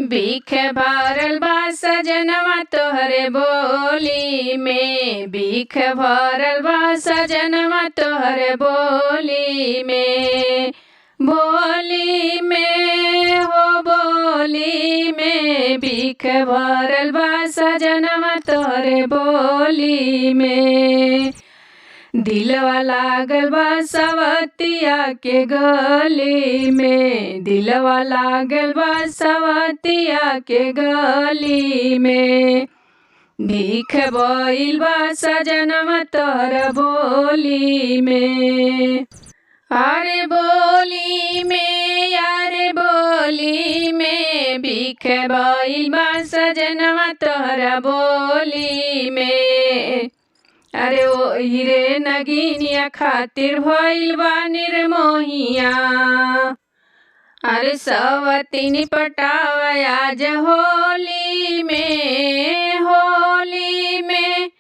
बीख भरल बा सजनवा तोहरे बोली में, बीख भरल बा सजनवा तोहरे बोली में, बोली में हो बोली में, बीख भरल बा सजनवा तोहरे बोली में। दिलवा लागल बा सवतिया के गली में, दिलवा लागल बा सवतिया के गली में, भीख भइल बा सजनवा तोहर बोली में। अरे बोली में, अरे बोली में, भीख भइल बा सजनवा तोहर बोली में। अरे ओ हीरे नगीनिया खातिर भइल बा निर्मोहिया, अरे सवतीनी पटाव आज होली में, होली में,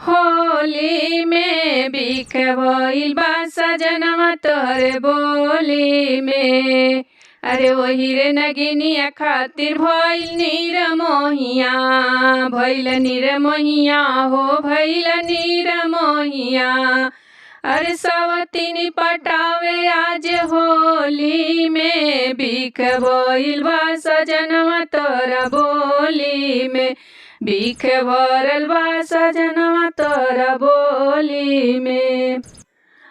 होली में, बीख भइल बा सजनवा तोहरे बोली में। अरे ओ हीरे नगिनिया खातिर भइल निरमोहिया, भइल निरमोहिया हो भइल निरमोहिया। अरे सवतीनी पटावे आज होली में, बीख भइल बा सजनवा तोहरा बोली में, बीख भरल बा सजनवा तोहरा बोली में।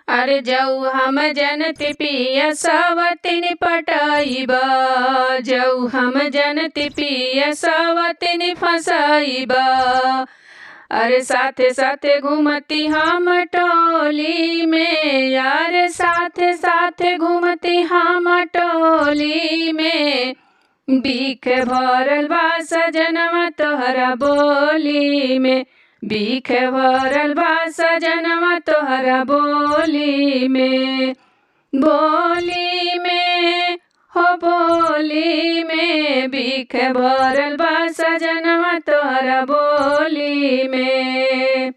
अरे जाऊ हम जनती पिया सवतीनी पटाइबा, जाऊ हम जनती पिया सवतीनी फसाइबा। अरे साथे साथे घूमती हम टोली में, यार साथे साथे घूमती हम टोली में, बीख भरल बा सजनवा तोहरा बोली में, बीख भरल बा सजनवा तोहरा बोली में, बोली में हो बोली में, बीख भरल बा सजनवा तोहरा बोली में।